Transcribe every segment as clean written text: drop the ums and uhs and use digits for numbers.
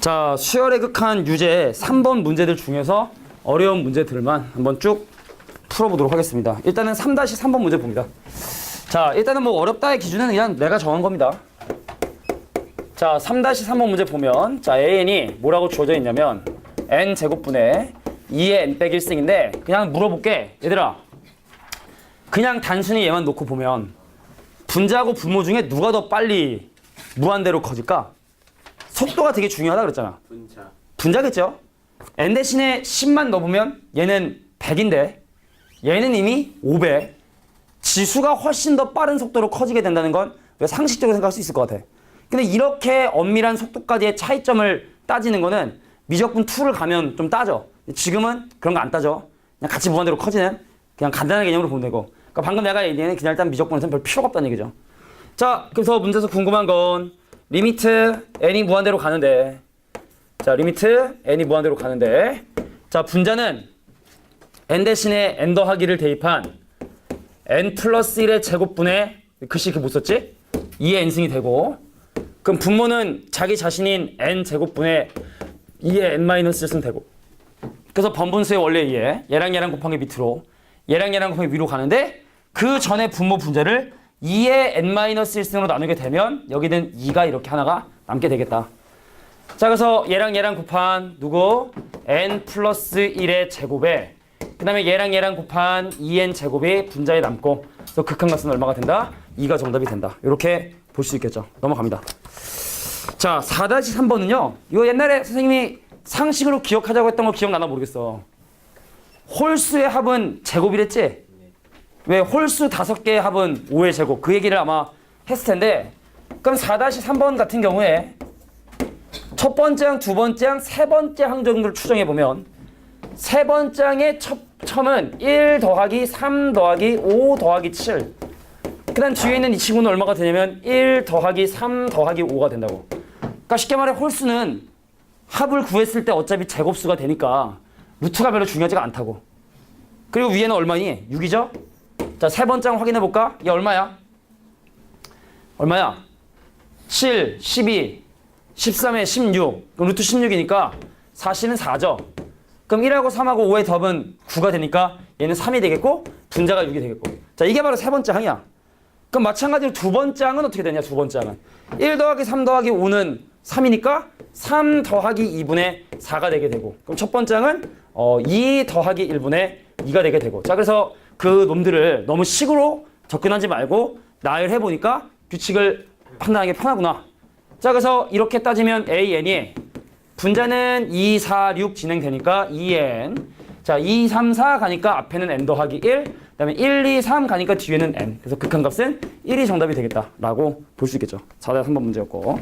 자, 수열에 극한 유제 3번 문제들 중에서 어려운 문제들만 한번 쭉 풀어보도록 하겠습니다. 일단은 3-3번 문제 봅니다. 자, 일단은 뭐 어렵다의 기준은 그냥 내가 정한 겁니다. 자, 3-3번 문제 보면 자, AN이 뭐라고 주어져 있냐면 n제곱분의 2의 n 빼기 1승인데 그냥 물어볼게. 얘들아, 그냥 단순히 얘만 놓고 보면 분자하고 분모 중에 누가 더 빨리 무한대로 커질까? 속도가 되게 중요하다 그랬잖아. 분자겠죠? n 대신에 10만 넣어보면 얘는 100인데 얘는 이미 500. 지수가 훨씬 더 빠른 속도로 커지게 된다는 건 상식적으로 생각할 수 있을 것 같아. 근데 이렇게 엄밀한 속도까지의 차이점을 따지는 거는 미적분 2를 가면 좀 따져. 지금은 그런 거 안 따져. 그냥 같이 무한대로 커지는 그냥 간단한 개념으로 보면 되고. 그러니까 방금 내가 얘기한 그냥 일단 미적분에서는 별 필요가 없다는 얘기죠. 자, 그래서 문제에서 궁금한 건 리미트 n이 무한대로 가는데, 자, 리미트 n이 무한대로 가는데, 자, 분자는 n 대신에 n 더하기를 대입한 n 플러스 1의 제곱분의 글씨 이렇게 못 썼지? 2의 n승이 되고, 그럼 분모는 자기 자신인 n 제곱분의 2의 n 마이너스 1승 되고, 그래서 번분수의 원래 2에 얘랑 얘랑 곱한 게 밑으로, 얘랑 얘랑 곱한 게 위로 가는데 그 전에 분모 분자를 2의 n-1승으로 나누게 되면 여기는 2가 이렇게 하나가 남게 되겠다. 자, 그래서 얘랑 얘랑 곱한 누구? n 플러스 1의 제곱에 그 다음에 얘랑 얘랑 곱한 2n 제곱이 분자에 남고, 그래서 극한값은 얼마가 된다? 2가 정답이 된다. 이렇게 볼 수 있겠죠. 넘어갑니다. 자, 4-3번은요. 이거 옛날에 선생님이 상식으로 기억하자고 했던 거 기억나나 모르겠어. 홀수의 합은 제곱이랬지? 왜 홀수 5개의 합은 5의 제곱, 그 얘기를 아마 했을 텐데, 그럼 4-3번 같은 경우에 첫 번째 항, 두 번째 항, 세 번째 항 정도를 추정해보면 세 번째 항의 첨은 1 더하기 3 더하기 5 더하기 7, 그 다음 뒤에 있는 이 친구는 얼마가 되냐면 1 더하기 3 더하기 5가 된다고. 그러니까 쉽게 말해 홀수는 합을 구했을 때 어차피 제곱수가 되니까 루트가 별로 중요하지가 않다고. 그리고 위에는 얼마니? 6이죠? 자, 세 번째 항 확인해 볼까? 얘 얼마야? 얼마야? 7, 12, 13에 16. 그럼 루트 16이니까 사실은 4죠. 그럼 1하고 3하고 5의 더하면 9가 되니까 얘는 3이 되겠고 분자가 6이 되겠고. 자, 이게 바로 세 번째 항이야. 그럼 마찬가지로 두 번째 항은 어떻게 되냐? 두 번째 항은 1 더하기 3 더하기 5는 3이니까 3 더하기 2분의 4가 되게 되고, 그럼 첫 번째 항은 2 더하기 1분의 2가 되게 되고. 자, 그래서 그 놈들을 너무 식으로 접근하지 말고 나열해보니까 규칙을 판단하기 편하구나. 자, 그래서 이렇게 따지면 AN이 분자는 2, 4, 6 진행되니까 2n. 자, 2, 3, 4 가니까 앞에는 n 더하기 1. 그 다음에 1, 2, 3 가니까 뒤에는 n. 그래서 극한값은 1이 정답이 되겠다라고 볼 수 있겠죠. 4-3번 문제였고.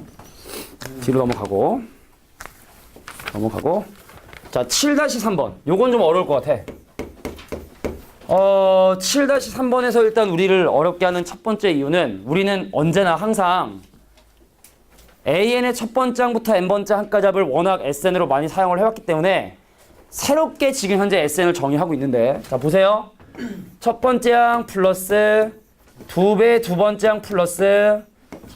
뒤로 넘어가고. 자, 7-3번. 요건 좀 어려울 것 같아. 7-3번에서 일단 우리를 어렵게 하는 첫 번째 이유는 우리는 언제나 항상 AN의 첫 번째 항부터 n번째 항까지 합을 워낙 SN으로 많이 사용을 해왔기 때문에 새롭게 지금 현재 SN을 정의하고 있는데, 자, 보세요. 첫 번째 항 플러스 2배 두 번째 항 플러스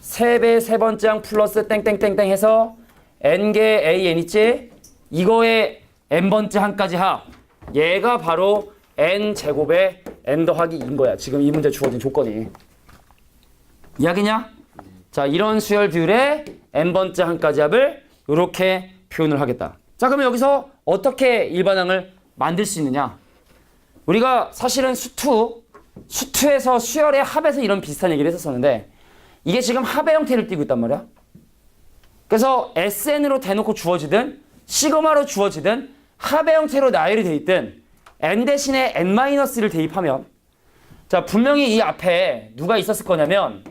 3배 세 번째 항 플러스 땡땡땡땡 해서 n개 AN 있지? 이거의 n번째 항까지 합. 얘가 바로 n제곱에 n 더하기 2인 거야. 지금 이 문제 주어진 조건이. 이야기냐? 자, 이런 수열 비율의 n번째 항까지 합을 이렇게 표현을 하겠다. 자, 그러면 여기서 어떻게 일반항을 만들 수 있느냐? 우리가 사실은 수투에서 수열의 합에서 이런 비슷한 얘기를 했었는데 이게 지금 합의 형태를 띠고 있단 말이야. 그래서 SN으로 대놓고 주어지든 시그마로 주어지든 합의 형태로 나열이 돼 있든 n 대신에 n-를 대입하면, 자, 분명히 이 앞에 누가 있었을 거냐면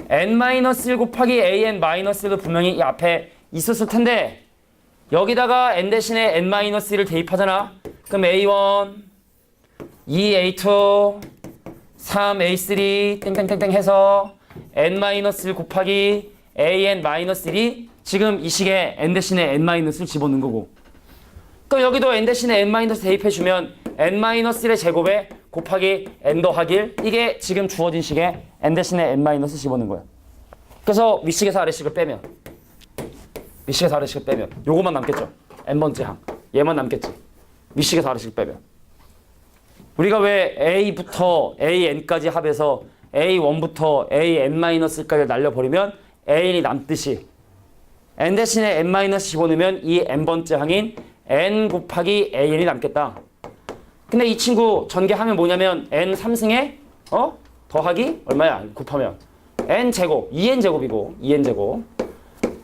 n-1 곱하기 an-1도 분명히 이 앞에 있었을 텐데 여기다가 n 대신에 n-1을 대입하잖아. 그럼 a1, 2a2, 3a3 땡땡땡땡 해서 n-1 곱하기 an-1이 지금 이 식에 n 대신에 n-을 집어넣는 거고, 그럼 여기도 n 대신에 n- 대입해주면 n-1의 제곱에 곱하기 n 더하기 1, 이게 지금 주어진 식에 n 대신에 n- 집어넣는 거야. 그래서 윗식에서 아래식을 빼면 밑식에서 아래식을 빼면 요거만 남겠죠. n번째 항. 얘만 남겠지. 밑식에서 아래식을 빼면. 우리가 왜 a부터 an까지 합해서 a1부터 an-까지 날려버리면 an이 남듯이 n 대신에 n-1 집어넣으면 이 n번째 항인 n 곱하기 an이 남겠다. 근데 이 친구 전개하면 뭐냐면 n 3승에 더하기 얼마야? 곱하면 n제곱, 2n제곱이고 2n제곱.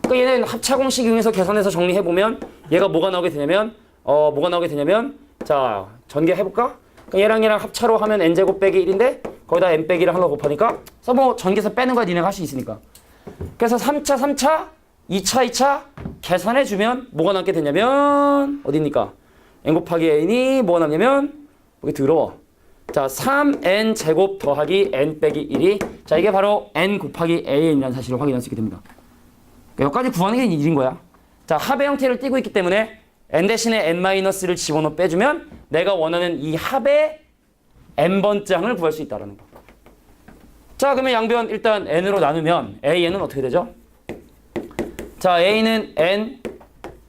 그러니까 얘는 합차 공식 이용해서 계산해서 정리해보면 얘가 뭐가 나오게 되냐면 자 전개해볼까? 그러니까 얘랑 합차로 하면 n제곱 빼기 1인데 거기다 n 빼기를 하려고 곱하니까 그래서 뭐 전개해서 빼는 거야. 니네가 할 수 있으니까. 그래서 3차 2차 계산해주면 뭐가 남게 되냐면 어디입니까? n 곱하기 n이 뭐가 남냐면 여기 더러워. 자 3n 제곱 더하기 n 빼기 1이 자 이게 바로 n 곱하기 an이라는 사실을 확인할 수 있게 됩니다. 여기까지 구하는 게 일인 거야. 자 합의 형태를 띠고 있기 때문에 n 대신에 n-를 집어넣어 빼주면 내가 원하는 이 합의 n번째 항을 구할 수 있다는 거. 자 그러면 양변 일단 n으로 나누면 an은 어떻게 되죠? 자 a는 n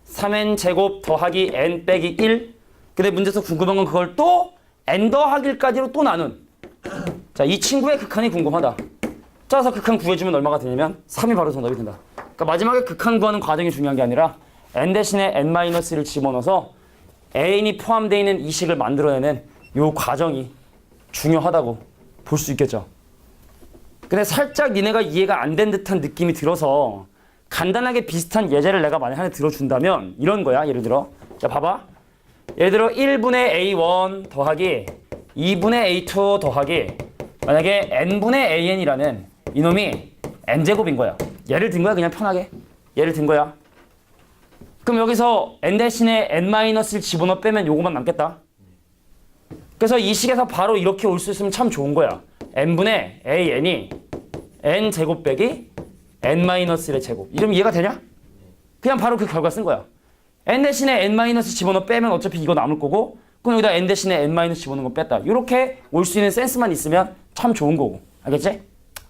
3n 제곱 더하기 n 빼기 1. 근데 문제에서 궁금한 건 그걸 또 n 더하기 1까지로 또 나눈 자 이 친구의 극한이 궁금하다. 자 그래서 극한 구해주면 얼마가 되냐면 3이 바로 정답이 된다. 그러니까 마지막에 극한 구하는 과정이 중요한 게 아니라 n 대신에 n-를 집어넣어서 an이 포함되어 있는 이 식을 만들어내는 이 과정이 중요하다고 볼 수 있겠죠. 근데 살짝 니네가 이해가 안 된 듯한 느낌이 들어서 간단하게 비슷한 예제를 내가 만약 하나 들어준다면 이런 거야. 예를 들어 자 봐봐. 예를 들어 1분의 a1 더하기 2분의 a2 더하기 만약에 n분의 an이라는 이놈이 n제곱인 거야. 예를 든 거야. 그냥 편하게 예를 든 거야. 그럼 여기서 n 대신에 n-를 집어넣어 빼면 요거만 남겠다. 그래서 이 식에서 바로 이렇게 올 수 있으면 참 좋은 거야. n분의 an이 n제곱 빼기 n-의 제곱. 이러면 이해가 되냐? 그냥 바로 그 결과 쓴 거야. n 대신에 n- 집어넣어 빼면 어차피 이거 남을 거고 그럼 여기다 n 대신에 n- 집어넣은 거 뺐다. 이렇게 올 수 있는 센스만 있으면 참 좋은 거고. 알겠지?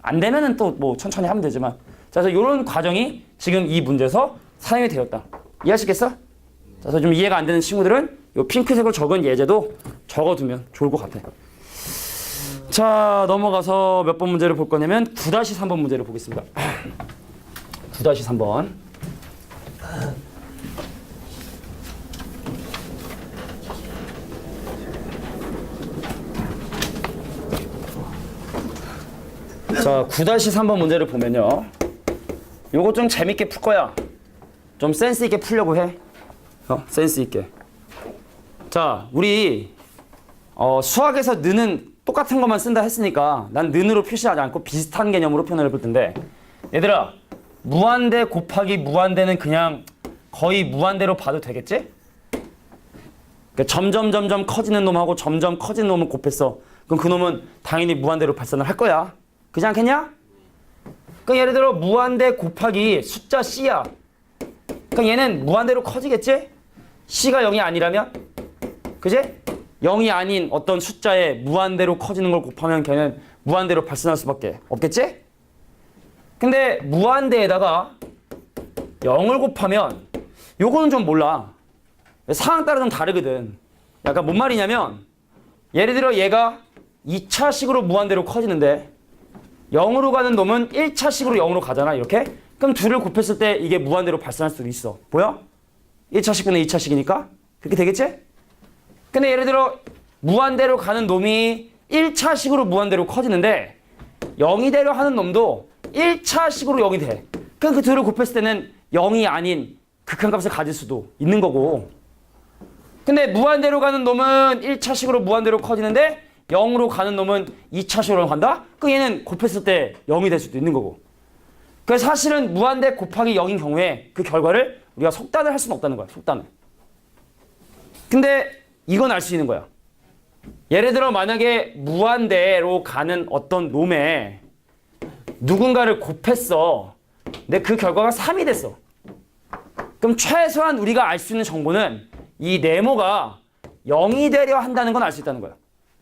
안 되면은 또 뭐 천천히 하면 되지만 자, 그래서 이런 과정이 지금 이 문제에서 사용이 되었다. 이해하시겠어? 자, 그래서 좀 이해가 안 되는 친구들은 이 핑크색으로 적은 예제도 적어두면 좋을 것 같아. 자, 넘어가서 몇 번 문제를 볼 거냐면 9-3번 문제를 보겠습니다. 9-3번. 자, 9-3번 문제를 보면요. 요거 좀 재밌게 풀 거야. 좀 센스 있게 풀려고 해. 센스 있게. 자, 우리 수학에서 는은 똑같은 것만 쓴다 했으니까 난 는으로 표시하지 않고 비슷한 개념으로 표현을 해볼 텐데 얘들아, 무한대 곱하기 무한대는 그냥 거의 무한대로 봐도 되겠지? 그러니까 점점 커지는 놈하고 점점 커지는 놈은 곱했어. 그럼 그 놈은 당연히 무한대로 발산을 할 거야. 그렇지 않겠냐? 그러니까 예를 들어 무한대 곱하기 숫자 c야. 그러니까 얘는 무한대로 커지겠지? c가 0이 아니라면? 그지? 0이 아닌 어떤 숫자에 무한대로 커지는 걸 곱하면 걔는 무한대로 발산할 수밖에 없겠지? 근데 무한대에다가 0을 곱하면 요거는 좀 몰라. 상황 따라 좀 다르거든. 약간 뭔 말이냐면 예를 들어 얘가 2차식으로 무한대로 커지는데 0으로 가는 놈은 1차식으로 0으로 가잖아. 이렇게. 그럼 둘을 곱했을 때 이게 무한대로 발산할 수도 있어. 보여? 1차식분의 2차식이니까 그렇게 되겠지? 근데 예를 들어 무한대로 가는 놈이 1차식으로 무한대로 커지는데 0이대로 하는 놈도 1차식으로 0이 돼. 그럼 그 둘을 곱했을 때는 0이 아닌 극한값을 가질 수도 있는 거고. 근데 무한대로 가는 놈은 1차식으로 무한대로 커지는데 0으로 가는 놈은 2차식으로 간다? 그럼 얘는 곱했을 때 0이 될 수도 있는 거고. 그래서 사실은 무한대 곱하기 0인 경우에 그 결과를 우리가 속단을 할 수는 없다는 거야. 속단을. 근데 이건 알 수 있는 거야. 예를 들어 만약에 무한대로 가는 어떤 놈에 누군가를 곱했어. 근데 그 결과가 3이 됐어. 그럼 최소한 우리가 알 수 있는 정보는 이 네모가 0이 되려 한다는 건 알 수 있다는 거야.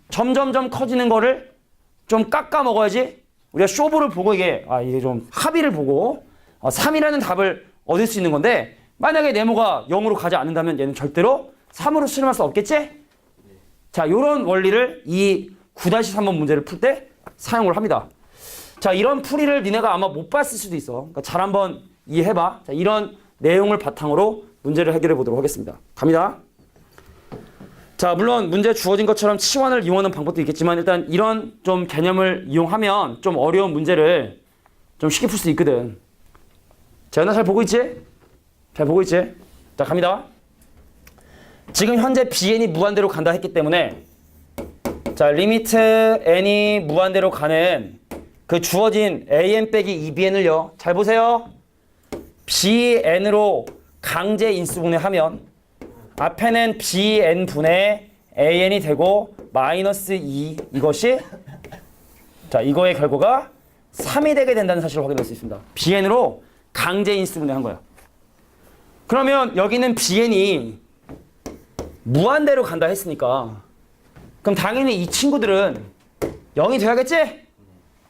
점점점 커지는 거를 좀 깎아 먹어야지 우리가 쇼부를 보고 이게 좀 합의를 보고 3이라는 답을 얻을 수 있는 건데 만약에 네모가 0으로 가지 않는다면 얘는 절대로 3으로 수렴할 수 없겠지? 자, 요런 원리를 이 9-3번 문제를 풀 때 사용을 합니다. 자, 이런 풀이를 니네가 아마 못 봤을 수도 있어. 그러니까 잘 한번 이해해봐. 자, 이런 내용을 바탕으로 문제를 해결해 보도록 하겠습니다. 갑니다. 자, 물론 문제 주어진 것처럼 치환을 이용하는 방법도 있겠지만 일단 이런 좀 개념을 이용하면 좀 어려운 문제를 좀 쉽게 풀 수 있거든. 자, 연아 잘 보고 있지? 잘 보고 있지? 자, 갑니다. 지금 현재 bn이 무한대로 간다 했기 때문에 자, 리미트 n이 무한대로 가는 그 주어진 an 빼기 2bn을요. 잘 보세요. bn으로 강제 인수분해하면 앞에는 bn분의 an이 되고 마이너스 2 이것이 자, 이거의 결과가 3이 되게 된다는 사실을 확인할 수 있습니다. bn으로 강제 인수분해한 거야. 그러면 여기는 bn이 무한대로 간다 했으니까 그럼 당연히 이 친구들은 0이 돼야겠지?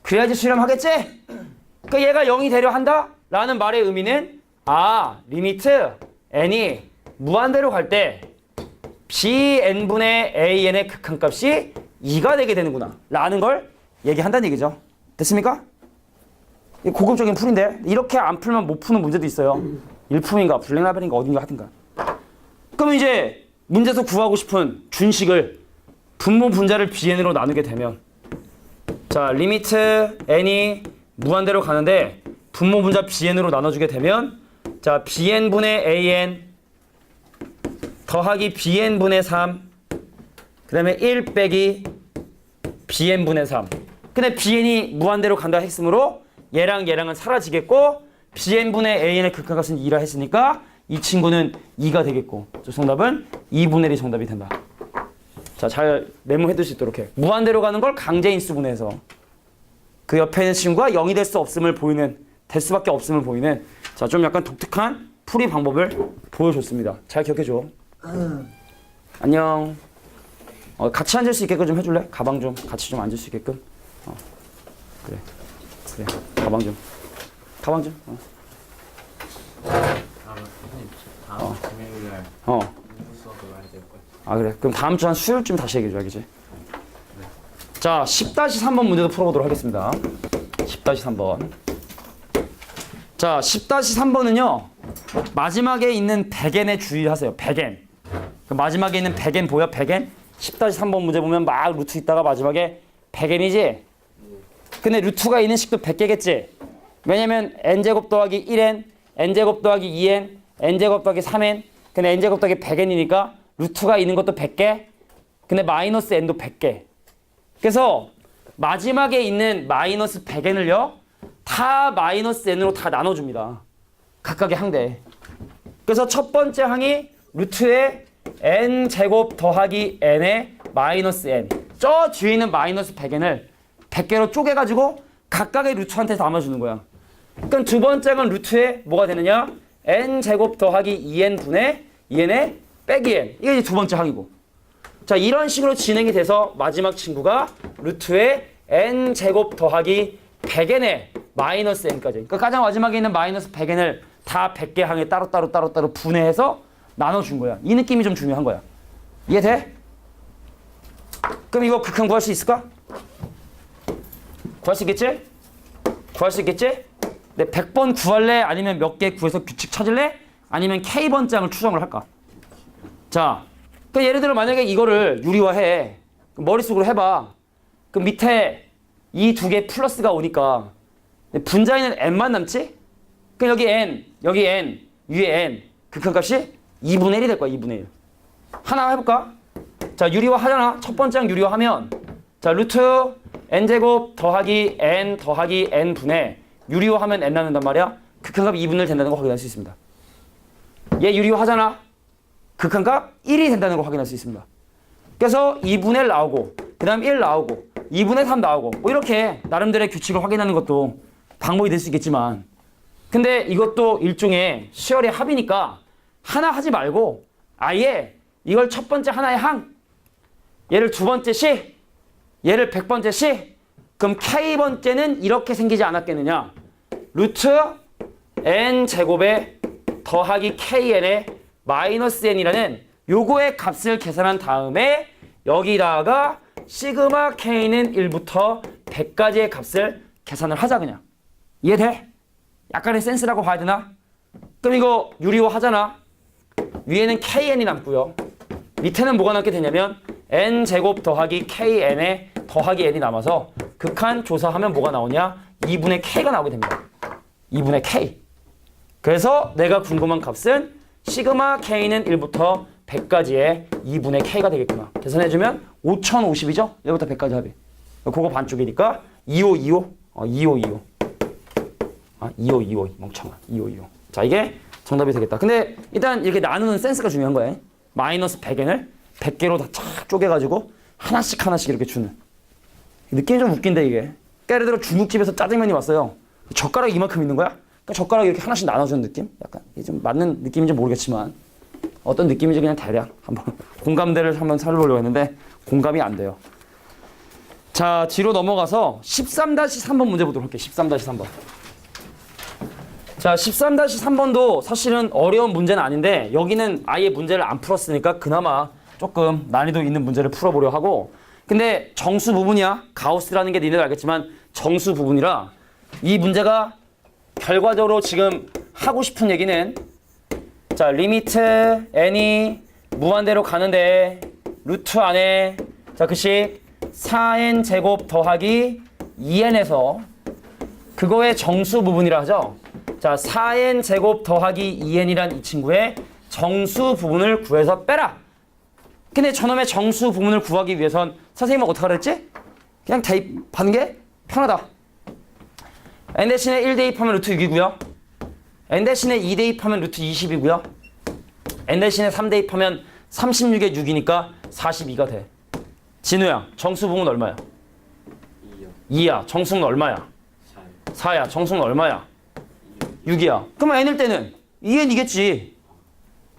그래야지 수렴하겠지? 그러니까 얘가 0이 되려 한다? 라는 말의 의미는 리미트 n이 무한대로 갈 때 bn분의 an의 극한값이 2가 되게 되는구나 라는 걸 얘기한다는 얘기죠. 됐습니까? 고급적인 풀인데 이렇게 안 풀면 못 푸는 문제도 있어요. 일품인가 블랙라벨인가 어딘가 하든가. 그럼 이제 문제에서 구하고 싶은 준식을 분모 분자를 bn으로 나누게 되면 자, 리미트 n이 무한대로 가는데 분모 분자 bn으로 나눠주게 되면 자, bn분의 an 더하기 bn분의 3 그 다음에 1 빼기 bn분의 3 근데 bn이 무한대로 간다 했으므로 얘랑 얘랑은 사라지겠고 bn분의 an의 극한값은 2라 했으니까 이 친구는 2가 되겠고 정답은 2분의 1이 정답이 된다. 자, 잘 메모해 둘 수 있도록 해. 무한대로 가는 걸 강제 인수분해해서 그 옆에 있는 친구가 0이 될 수 없음을 보이는 될 수밖에 없음을 보이는 자, 좀 약간 독특한 풀이 방법을 보여줬습니다. 잘 기억해줘. 안녕. 같이 앉을 수 있게끔 좀 해줄래? 가방 좀 같이 좀 앉을 수 있게끔. 그래. 가방 좀. 다음 금요일 날 수업을 해야 될 것 같아요. 그래. 그럼 다음 주 한 수요일쯤 다시 얘기해줘, 알겠지? 자, 10-3번 문제도 풀어보도록 하겠습니다. 10-3번. 자, 10-3번은요. 마지막에 있는 백엔에 주의하세요. 백엔. 그 마지막에 있는 백엔 보여? 백엔? 10-3번 문제 보면 막 루트 있다가 마지막에 백엔이지? 근데 루트가 있는 식도 100개겠지? 왜냐면 n제곱 더하기 1n, n제곱 더하기 2n, n제곱 더하기 3n, 근데 n제곱 더하기 100n이니까 루트가 있는 것도 100개, 근데 마이너스 n도 100개. 그래서 마지막에 있는 마이너스 100n을요, 다 마이너스 n으로 다 나눠줍니다. 각각의 항대. 그래서 첫 번째 항이 루트에 n제곱 더하기 n의 마이너스 n. 저 뒤에 있는 마이너스 100n을 100개로 쪼개가지고 각각의 루트한테 나눠주는 거야. 그럼 두 번째 건 루트에 뭐가 되느냐? n제곱 더하기 2n 분의 2n의 빼기 n. 이게 두 번째 항이고. 자, 이런 식으로 진행이 돼서 마지막 친구가 루트에 n제곱 더하기 100n의 마이너스 n까지. 그러니까 가장 마지막에 있는 마이너스 100n을 다 100개 항에 따로 분해해서 나눠준 거야. 이 느낌이 좀 중요한 거야. 이해돼? 그럼 이거 극한 구할 수 있을까? 구할 수 있겠지? 구할 수 있겠지? 네, 100번 구할래? 아니면 몇 개 구해서 규칙 찾을래? 아니면 K번장을 추정을 할까? 자, 그 예를 들어 만약에 이거를 유리화해. 머릿속으로 해봐. 그 밑에 이 두 개 플러스가 오니까 분자에는 n만 남지? 그럼 여기 n, 위에 n. 극한값이 2분의 1이 될 거야, 2분의 1. 하나 해볼까? 자, 유리화 하잖아. 첫 번째 항 유리화하면 자, 루트 n제곱 더하기 n 더하기 n 분의 유리화하면 n 나눈단 말이야. 극한값 2분의 1 된다는 거 확인할 수 있습니다. 얘 유리화하잖아. 극한값 1이 된다는 걸 확인할 수 있습니다. 그래서 2분의 1 나오고 그 다음 1 나오고 2분의 3 나오고 뭐 이렇게 나름대로의 규칙을 확인하는 것도 방법이 될 수 있겠지만 근데 이것도 일종의 수열의 합이니까 하나 하지 말고 아예 이걸 첫 번째 하나의 항 얘를 두 번째 시 얘를 100번째 시 그럼 K번째는 이렇게 생기지 않았겠느냐 루트 N제곱의 더하기 kn에 마이너스 n이라는 요거의 값을 계산한 다음에 여기다가 시그마 k는 1부터 100까지의 값을 계산을 하자 그냥. 이해돼? 약간의 센스라고 봐야 되나? 그럼 이거 유리화 하잖아. 위에는 kn이 남고요. 밑에는 뭐가 남게 되냐면 n제곱 더하기 kn에 더하기 n이 남아서 극한 조사하면 뭐가 나오냐? 2분의 k가 나오게 됩니다. 2분의 k. 그래서 내가 궁금한 값은 시그마 k는 1부터 100까지의 2분의 k가 되겠구나. 계산해주면 5050이죠? 1부터 100까지 합이. 그거 반쪽이니까 2525. 2525. 2525 멍청아. 2525. 자, 이게 정답이 되겠다. 근데 일단 이렇게 나누는 센스가 중요한 거예요. 마이너스 100n을 100개로 다 쫙 쪼개가지고 하나씩 이렇게 주는. 느낌이 좀 웃긴데 이게. 그러니까 예를 들어 중국집에서 짜장면이 왔어요. 젓가락이 이만큼 있는 거야? 그러니까 젓가락 이렇게 하나씩 나눠주는 느낌? 약간 이게 좀 맞는 느낌인지 모르겠지만 어떤 느낌인지 그냥 대략 한번 공감대를 한번 살려보려고 했는데 공감이 안 돼요. 자, 뒤로 넘어가서 13-3번 문제 보도록 할게요. 13-3번. 자, 13-3번도 사실은 어려운 문제는 아닌데 여기는 아예 문제를 안 풀었으니까 그나마 조금 난이도 있는 문제를 풀어보려 하고, 근데 정수 부분이야. 가우스라는 게 니네도 알겠지만 정수 부분이라 이 문제가 결과적으로 지금 하고 싶은 얘기는, 자, 리미트 n이 무한대로 가는데 루트 안에, 자, 그식 4n 제곱 더하기 2n에서 그거의 정수 부분이라 하죠. 자, 4n 제곱 더하기 2n이란 이 친구의 정수 부분을 구해서 빼라. 근데 저놈의 정수 부분을 구하기 위해선 선생님은 어떻게 하랬지? 그냥 대입하는 게 편하다. n 대신에 1 대입하면 루트 6이고요. n 대신에 2 대입하면 루트 20이고요. n 대신에 3 대입하면 36에 6이니까 42가 돼. 진우야, 정수 부분 얼마야? 2야. 정수는 얼마야? 4야. 정수는 얼마야? 6이야. 그러면 n일 때는 2n이겠지.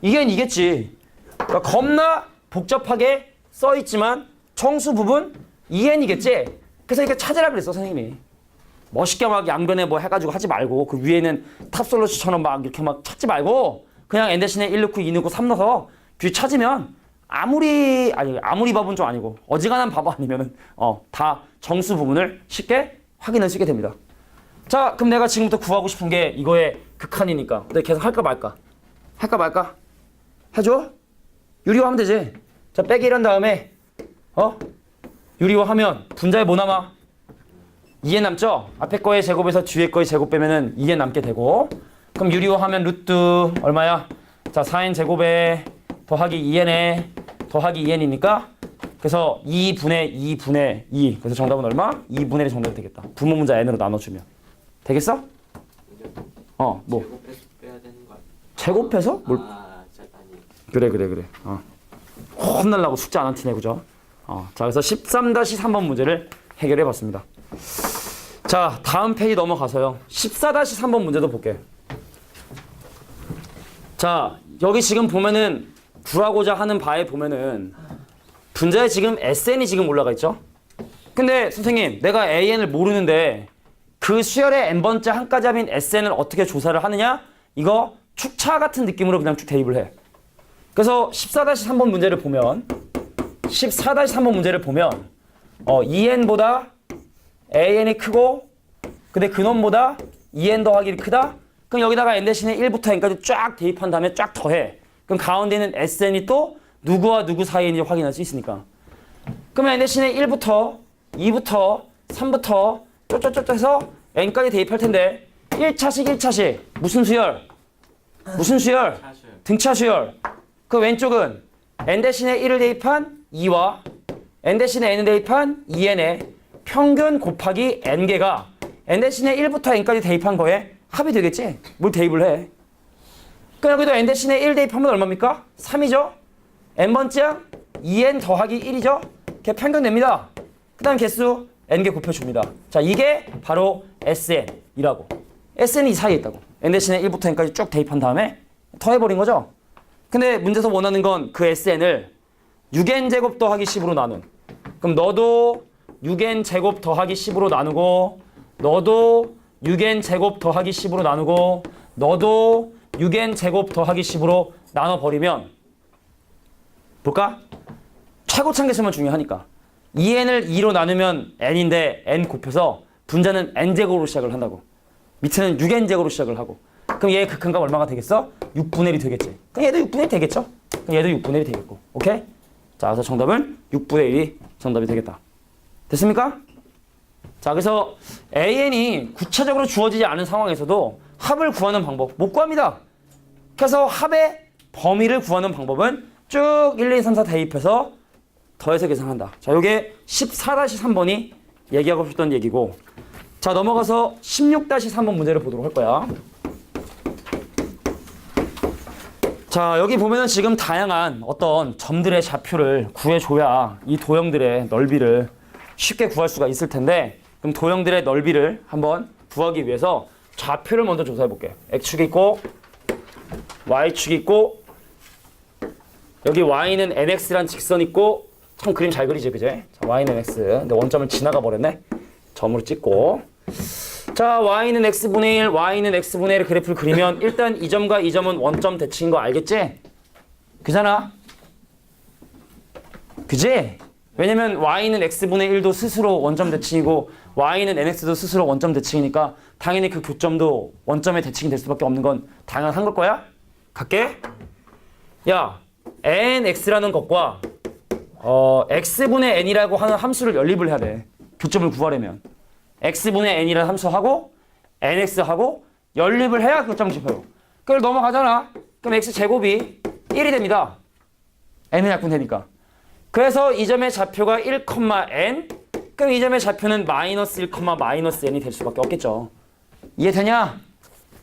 2n이겠지. 그러니까 겁나 복잡하게 써있지만 정수 부분 2n이겠지. 그래서 이렇게 찾으라 그랬어, 선생님이. 멋있게 막 양변에 뭐 해가지고 하지 말고 그 위에는 탑솔루션처럼 막 이렇게 막 찾지 말고 그냥 n 대신에 1 넣고 2 넣고 3 넣어서 q 찾으면 아무리 바보는 좀 아니고 어지간한 바보 아니면은 다 정수 부분을 쉽게 확인할 수 있게 됩니다. 자, 그럼 내가 지금부터 구하고 싶은 게 이거의 극한이니까 내가 계속 할까 말까? 할까 말까? 해줘? 유리화하면 되지. 자, 빼기 이런 다음에 유리화하면 분자에 뭐 남아? 2n 남죠? 앞에 거의 제곱에서 뒤에 거의 제곱 빼면은 2n 남게 되고, 그럼 유리화하면 루트 얼마야? 자, 4n 제곱에 더하기 2n에 더하기 2n이니까 그래서 2분의 2. 그래서 정답은 얼마? 2분의 1이 정답이 되겠다. 부모 문자 n으로 나눠주면 되겠어? 뭐 제곱해서 빼야 되는 거 아니야? 제곱해서? 뭘? 아니. 그래. 혼날라고 숙제 안 한 티네, 그죠? 자, 그래서 13-3번 문제를 해결해 봤습니다. 자, 다음 페이지 넘어가서요. 14-3번 문제도 볼게. 자, 여기 지금 보면은 구하고자 하는 바에 보면은 분자에 지금 SN이 지금 올라가 있죠? 근데 선생님, 내가 AN을 모르는데 그 수열의 n번째 한가지 합인 SN을 어떻게 조사를 하느냐? 이거 축차 같은 느낌으로 그냥 쭉 대입을 해. 그래서 14-3번 문제를 보면 14-3번 문제를 보면 2n보다 AN이 크고 근데 근원보다 2n 더하기 1이 크다? 그럼 여기다가 n 대신에 1부터 n까지 쫙 대입한 다음에 쫙 더해. 그럼 가운데 있는 SN이 또 누구와 누구 사이에 있는지 확인할 수 있으니까. 그러면 n 대신에 1부터 2부터 3부터 쪼쪼쪼쪼 해서 n까지 대입할 텐데 1차식 무슨 수열? 차수열. 등차 수열. 그 왼쪽은 n 대신에 1을 대입한 2와 n 대신에 n을 대입한 2n의 평균 곱하기 n개가 n 대신에 1부터 n까지 대입한 거에 합이 되겠지? 뭘 대입을 해? 그럼 여기도 n 대신에 1 대입하면 얼마입니까? 3이죠? n번째 2n 더하기 1이죠? 걔 평균 냅니다. 그 다음 개수 n개 곱해줍니다. 자, 이게 바로 SN이라고. SN이 이 사이에 있다고. n 대신에 1부터 n까지 쭉 대입한 다음에 더해버린 거죠? 근데 문제에서 원하는 건 그 SN을 6n 제곱 더하기 10으로 나눈. 그럼 너도 6n 제곱 더하기 10으로 나누고 너도 6n 제곱 더하기 10으로 나누고 너도 6n 제곱 더하기 10으로 나눠버리면 볼까? 최고차항 개수만 중요하니까 2n을 2로 나누면 n인데 n 곱해서 분자는 n제곱으로 시작을 한다고. 밑에는 6n제곱으로 시작을 하고. 그럼 얘의 극한값 얼마가 되겠어? 6분의 1이 되겠지. 그럼 얘도 6분의 1이 되겠죠? 그럼 얘도 6분의 1이 되겠고. 오케이? 자, 그래서 정답은 6분의 1이 정답이 되겠다. 됐습니까? 자, 그래서 AN이 구체적으로 주어지지 않은 상황에서도 합을 구하는 방법 못 구합니다. 그래서 합의 범위를 구하는 방법은 쭉 1, 2, 3, 4 대입해서 더해서 계산한다. 자, 요게 14-3번이 얘기하고 싶던 얘기고, 자, 넘어가서 16-3번 문제를 보도록 할 거야. 자, 여기 보면은 지금 다양한 어떤 점들의 좌표를 구해줘야 이 도형들의 넓이를 쉽게 구할 수가 있을 텐데, 그럼 도형들의 넓이를 한번 구하기 위해서 좌표를 먼저 조사해 볼게. X축이 있고 Y축이 있고 여기 Y는 NX란 직선 있고, 참 그림 잘 그리지, 그제? 자, Y는 X. 근데 원점을 지나가 버렸네. 점으로 찍고. 자, Y는 X분의 1, Y는 X분의 1의 그래프를 그리면 일단 이 점과 이 점은 원점 대칭인 거 알겠지? 그잖아? 그지? 왜냐면 Y는 X분의 1도 스스로 원점 대칭이고 Y는 NX도 스스로 원점 대칭이니까 당연히 그 교점도 원점의 대칭이 될 수밖에 없는 건 당연한 걸 거야? 갈게. 야, NX라는 것과 X분의 N이라고 하는 함수를 연립을 해야 돼. 교점을 구하려면. X분의 N이라는 함수하고 NX하고 연립을 해야 교점을 짚어요. 그걸 넘어가잖아. 그럼 X제곱이 1이 됩니다. N을 약분되니까. 그래서 이 점의 좌표가 1,n, 그럼 이 점의 좌표는 마이너스 1, 마이너스 n이 될 수밖에 없겠죠. 이해되냐?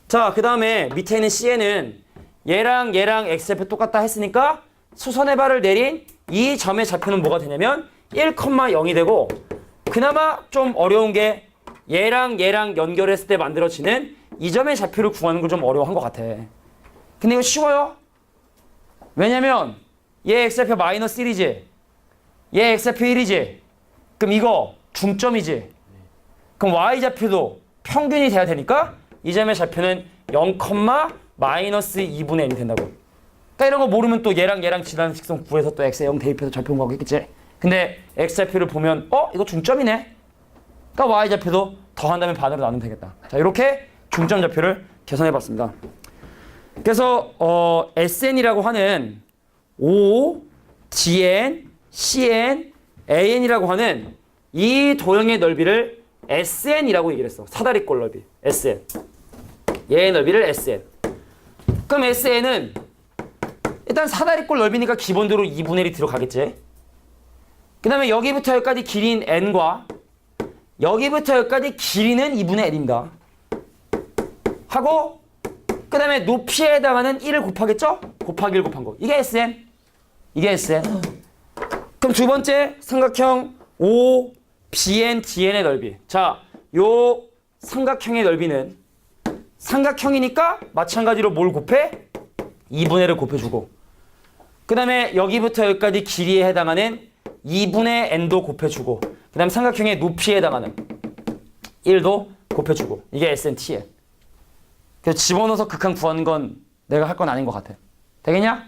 자, 그 다음에 밑에 있는 C에는 얘랑 X좌표 똑같다 했으니까 수선의 발을 내린 이 점의 좌표는 뭐가 되냐면 1,0이 되고, 그나마 좀 어려운 게 얘랑 연결했을 때 만들어지는 이 점의 좌표를 구하는 걸 좀 어려워한 것 같아. 근데 이거 쉬워요. 왜냐면 얘 X좌표 마이너스 1이지, 얘 X좌표 1이지, 그럼 이거 중점이지, 그럼 Y좌표도 평균이 돼야 되니까 이 점의 좌표는 0, 마이너스 2분의 n이 된다고. 그러니까 이런 거 모르면 또 얘랑 지나는 직선 구해서 또 X에 0 대입해서 좌표 구하고 있겠지. 근데 X좌표를 보면 이거 중점이네. 그러니까 Y좌표도 더한다면 반으로 나누면 되겠다. 자, 이렇게 중점 좌표를 계산해봤습니다. 그래서 SN이라고 하는 O, GN, CN, AN이라고 하는 이 도형의 넓이를 SN이라고 얘기를 했어. 사다리꼴 넓이 SN. 얘의 넓이를 SN. 그럼 SN은 일단 사다리꼴 넓이니까 기본적으로 2분의 1이 들어가겠지. 그 다음에 여기부터 여기까지 길이인 n과 여기부터 여기까지 길이는 2분의 n입니다. 하고 그 다음에 높이에 해당하는 1을 곱하겠죠? 곱하기 1 곱한 거. 이게 SN. 이게 SN. 그럼 두 번째 삼각형 O, BN, DN의 넓이. 자, 요 삼각형의 넓이는 삼각형이니까 마찬가지로 뭘 곱해? 2분의 1을 곱해주고, 그 다음에 여기부터 여기까지 길이에 해당하는 2분의 n도 곱해주고, 그 다음에 삼각형의 높이에 해당하는 1도 곱해주고. 이게 SNTN. 그래서 집어넣어서 극한 구하는 건 내가 할 건 아닌 것 같아. 되겠냐?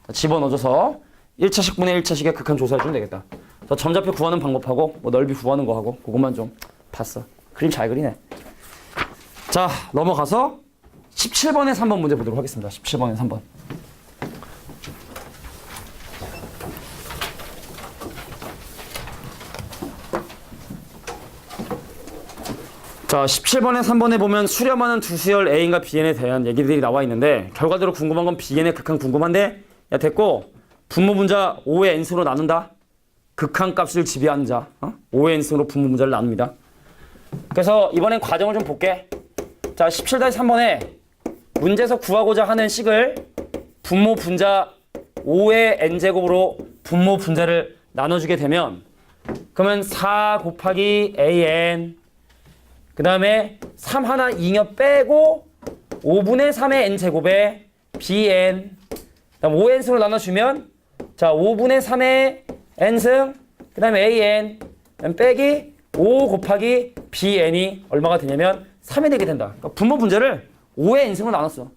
자, 집어넣어줘서 1차식분의 1차식의 극한 조사해주면 되겠다. 자, 점좌표 구하는 방법하고 뭐 넓이 구하는 거 하고 그것만 좀 봤어. 그림 잘 그리네. 자, 넘어가서 17번에 3번 문제 보도록 하겠습니다. 17번에 3번. 자, 17번에 3번에 보면 수렴하는 두 수열 A인과 Bn에 대한 얘기들이 나와 있는데, 결과적으로 궁금한 건 Bn의 극한 궁금한데, 야, 됐고, 분모 분자 5의 n승으로 나눈다. 극한 값을 지배하는 자, 5의 n승으로 분모 분자를 나눕니다. 그래서 이번엔 과정을 좀 볼게. 자, 17-3번에 문제에서 구하고자 하는 식을 분모 분자 5의 n제곱으로 분모 분자를 나눠주게 되면, 그러면 4 곱하기 an, 그 다음에 3 하나 잉여 빼고 5분의 3의 n제곱에 bn, 그 다음 5n승으로 나눠주면, 자, 5분의 3의 n승, 그 다음에 an, 빼기 5 곱하기 bn이 얼마가 되냐면 3이 되게 된다. 그러니까 분모 분자를 5의 n승으로 나눴어.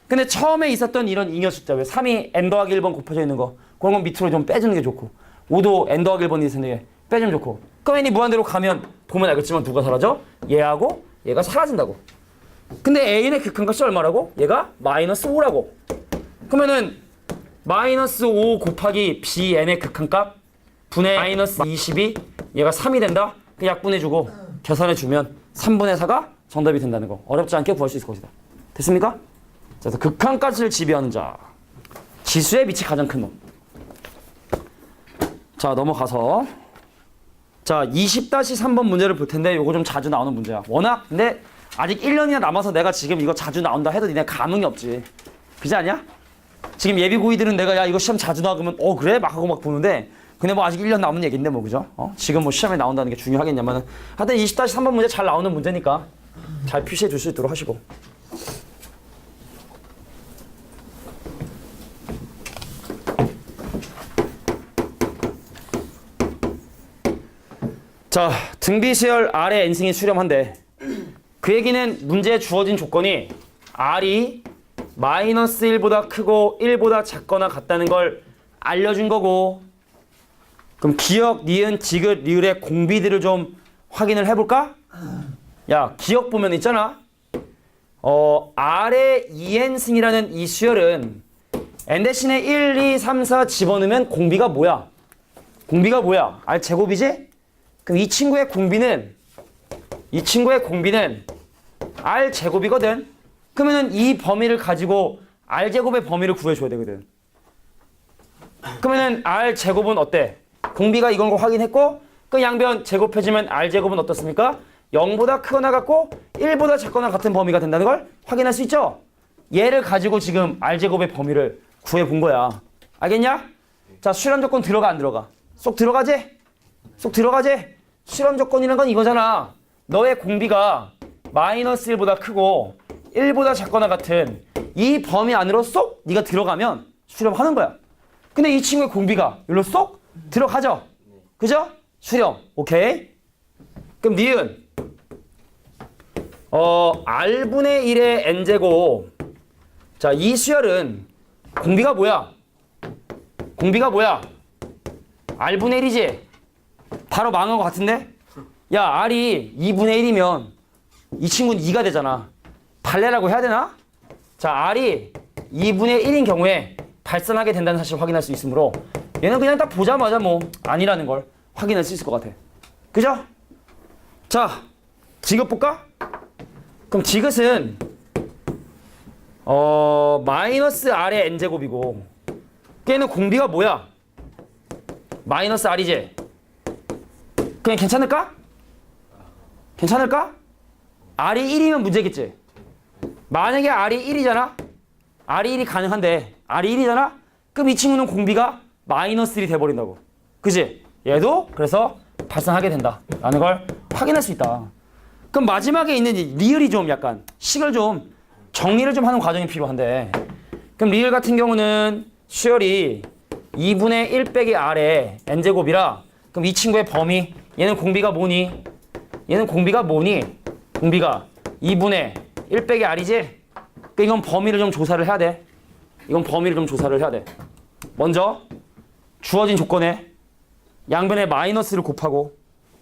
근데 처음에 있었던 이런 잉여 숫자, 왜 3이 n 더하기 1번 곱해져 있는 거, 그런 건 밑으로 좀 빼주는 게 좋고, 5도 n 더하기 1번이 있었는데 빼주면 좋고. 그럼 n이 무한대로 가면 보면 알겠지만 누가 사라져? 얘하고 얘가 사라진다고. 근데 a의 극한값이 얼마라고? 얘가 마이너스 5라고. 그러면은 마이너스 5 곱하기 bn의 극한값 분의 마이너스 20이 얘가 3이 된다? 그 약분해주고 계산해주면 3분의 4가 정답이 된다는 거. 어렵지 않게 구할 수 있을 것이다. 됐습니까? 자, 그래서 극한값을 지배하는 자. 지수의 밑이 가장 큰 놈. 자, 넘어가서 자, 20-3번 문제를 볼 텐데 요거 좀 자주 나오는 문제야. 워낙 근데 아직 1년이나 남아서 내가 지금 이거 자주 나온다 해도 니네 감흥이 없지. 그지 않냐? 지금 예비고이들은 내가 야 이거 시험 자주 나와 그러면 그래? 막 하고 막 보는데 근데 뭐 아직 1년 남은 얘기인데 뭐 그죠? 지금 뭐 시험에 나온다는 게 중요하겠냐면은 하여튼 20-3번 문제 잘 나오는 문제니까 잘 표시해 줄 수 있도록 하시고. 자, 등비수열 R의 n승이 수렴한데 그 얘기는 문제에 주어진 조건이 R이 마이너스 1보다 크고 1보다 작거나 같다는 걸 알려준 거고. 그럼 기역, 니은, 지읒, 리을의 공비들을 좀 확인을 해볼까? 야, 기역 보면 있잖아. R의 2n승이라는 이 수열은 n 대신에 1, 2, 3, 4 집어넣으면 공비가 뭐야? 공비가 뭐야? R 제곱이지? 그럼 이 친구의 공비는 R 제곱이거든. 그러면은 이 범위를 가지고 R 제곱의 범위를 구해줘야 되거든. 그러면은 R 제곱은 어때? 공비가 이건 거 확인했고 그 양변 제곱해주면 R 제곱은 어떻습니까? 0보다 크거나 같고 1보다 작거나 같은 범위가 된다는 걸 확인할 수 있죠? 얘를 가지고 지금 R 제곱의 범위를 구해본 거야. 알겠냐? 자, 수렴 조건 들어가 안 들어가? 쏙 들어가지? 쏙 들어가지? 실험 조건이라는 건 이거잖아. 너의 공비가 마이너스 1보다 크고 1보다 작거나 같은 이 범위 안으로 쏙 네가 들어가면 수렴하는 거야. 근데 이 친구의 공비가 여기로 쏙 들어가죠? 그죠? 수렴. 오케이. 그럼 니은 R분의 1의 n제곱. 자, 이 수열은 공비가 뭐야? 공비가 뭐야? R분의 1이지? 바로 망한 것 같은데? 야, R이 2분의 1이면 이 친구는 2가 되잖아. 발레라고 해야 되나? 자, R이 2분의 1인 경우에 발산하게 된다는 사실을 확인할 수 있으므로 얘는 그냥 딱 보자마자 뭐 아니라는 걸 확인할 수 있을 것 같아. 그죠? 자, 지읒 볼까? 그럼 지읒은 마이너스 R의 n제곱이고 걔는 공비가 뭐야? 마이너스 R이지? 그냥 괜찮을까? 괜찮을까? R이 1이면 문제겠지? 만약에 R이 1이잖아? R이 1이 가능한데 R이 1이잖아? 그럼 이 친구는 공비가 마이너스 1이 돼버린다고. 그지? 얘도 그래서 발생하게 된다 라는 걸 확인할 수 있다. 그럼 마지막에 있는 리을이 좀 약간 식을 좀 정리를 좀 하는 과정이 필요한데 그럼 리을 같은 경우는 수열이 2분의 1 빼기 R의 n제곱이라 그럼 이 친구의 범위 얘는 공비가 뭐니? 얘는 공비가 뭐니? 공비가 2분의 1 빼기 R이지? 그러니까 이건 범위를 좀 조사를 해야 돼. 이건 범위를 좀 조사를 해야 돼. 먼저 주어진 조건에 양변에 마이너스를 곱하고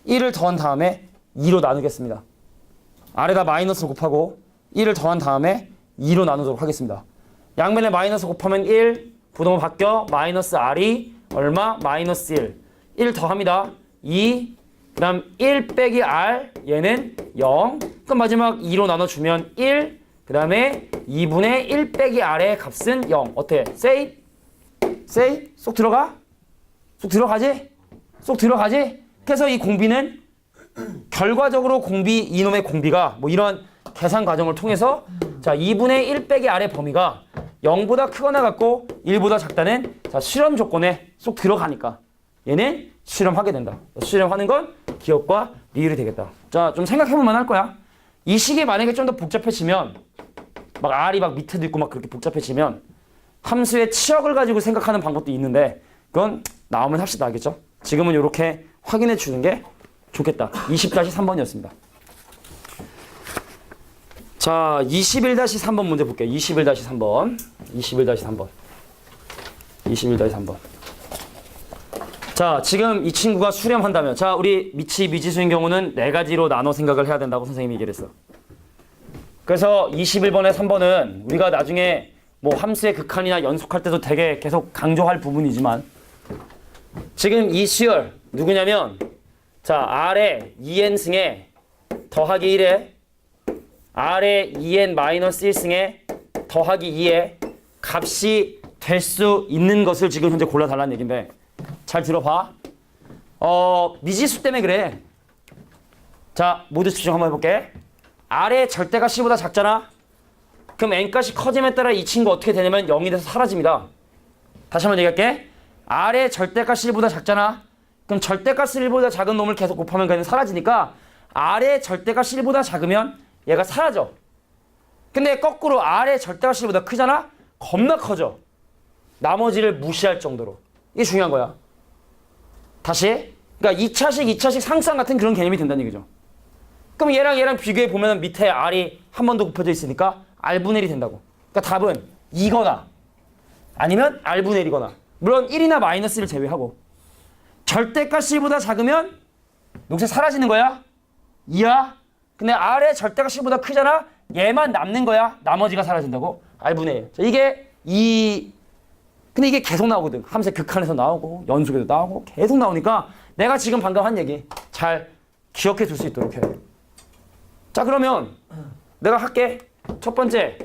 1을 더한 다음에 2로 나누겠습니다. R에다 마이너스를 곱하고 1을 더한 다음에 2로 나누도록 하겠습니다. 양변에 마이너스 곱하면 1, 부동은 바뀌어 마이너스 R이 얼마? 마이너스 1. 1 더합니다. 2, 그 다음 1 빼기 R, 얘는 0. 그럼 마지막 2로 나눠주면 1, 그 다음에 2분의 1 빼기 R의 값은 0. 어때? say? say? 쏙 들어가? 쏙 들어가지? 쏙 들어가지? 그래서 이 공비는 결과적으로 공비, 이놈의 공비가 뭐 이런 계산 과정을 통해서 자 2분의 1 빼기 R의 범위가 0보다 크거나 같고 1보다 작다는 자 실험 조건에 쏙 들어가니까 얘는 실험하게 된다. 실험하는 건 기억과 리을이 되겠다. 자, 좀 생각해보면 할 거야. 이 식이 만약에 좀 더 복잡해지면 막 R이 막 밑에도 있고 막 그렇게 복잡해지면 함수의 치역을 가지고 생각하는 방법도 있는데 그건 나오면 합시다. 알겠죠? 지금은 이렇게 확인해 주는 게 좋겠다. 20-3번이었습니다. 자, 21-3번 문제 볼게요. 21-3번. 21-3번. 21-3번. 자, 지금 이 친구가 수렴한다면, 자, 우리 미지수인 경우는 네 가지로 나눠 생각을 해야 된다고 선생님이 얘기를 했어. 그래서 21번에 3번은 우리가 나중에 뭐 함수의 극한이나 연속할 때도 되게 계속 강조할 부분이지만, 지금 이 수열 누구냐면, 자, R에 2n승에 더하기 1에 R에 2n-1승에 더하기 2에 값이 될 수 있는 것을 지금 현재 골라달라는 얘기인데, 잘 들어봐. 미지수 때문에 그래. 자, 모두 집중 한번 해볼게. R의 절대가 C보다 작잖아. 그럼 n값이 커짐에 따라 이 친구 어떻게 되냐면 0이 돼서 사라집니다. 다시 한번 얘기할게. R의 절대값 C보다 작잖아. 그럼 절대값 1보다 작은 놈을 계속 곱하면 걔는 사라지니까 R의 절대값 1보다 작으면 얘가 사라져. 근데 거꾸로 R의 절대값 1보다 크잖아? 겁나 커져. 나머지를 무시할 정도로. 이게 중요한 거야. 다시. 그러니까 2차식 상수항 같은 그런 개념이 된다는 얘기죠. 그럼 얘랑 비교해 보면 밑에 R이 한 번 더 곱해져 있으니까 R분의 1이 된다고. 그러니까 답은 2거나 아니면 R분의 1이거나. 물론 1이나 마이너스를 제외하고. 절대값 C보다 작으면 녹색 사라지는 거야. 2야. 근데 R의 절대값 C보다 크잖아. 얘만 남는 거야. 나머지가 사라진다고. R분의 1. 자, 이게 근데 이게 계속 나오거든. 함수의 극한에서 나오고 연속에도 나오고 계속 나오니까 내가 지금 방금 한 얘기 잘 기억해 둘 수 있도록 해. 자, 그러면 내가 할게. 첫 번째,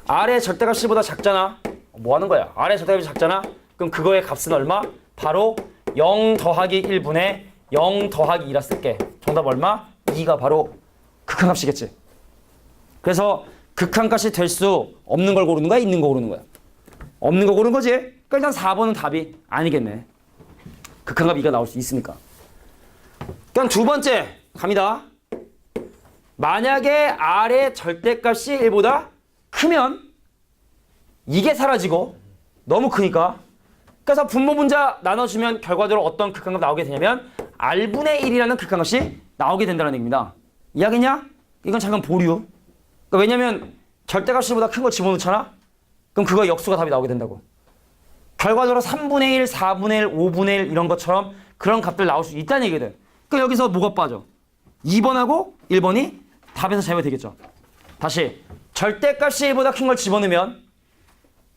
R의 절대값 C보다 작잖아. 뭐 하는 거야? R의 절대값이 작잖아. 그럼 그거의 값은 얼마? 바로 0 더하기 1분의 0 더하기 2라 쓸게. 정답 얼마? 2가 바로 극한값이겠지. 그래서 극한값이 될 수 없는 걸 고르는 거야? 있는 거 고르는 거야? 없는 거 고르는 거지? 그러니까 일단 4번은 답이 아니겠네. 극한값 2가 나올 수 있으니까. 그럼 두 번째 갑니다. 만약에 R의 절대값이 1보다 크면 이게 사라지고 너무 크니까, 그래서 분모 분자 나눠주면 결과적으로 어떤 극한값 나오게 되냐면 R분의 1이라는 극한값이 나오게 된다는 얘기입니다. 이해하겠냐? 이건 잠깐 보류. 그러니까 왜냐면 절대값 1보다 큰 거 집어넣잖아? 그럼 그거 역수가 답이 나오게 된다고. 결과적으로 3분의 1, 4분의 1, 5분의 1 이런 것처럼 그런 값들 나올 수 있다는 얘기거든. 그러니까 여기서 뭐가 빠져? 2번하고 1번이 답에서 제외되겠죠. 다시 절대값이 1보다 큰 걸 집어넣으면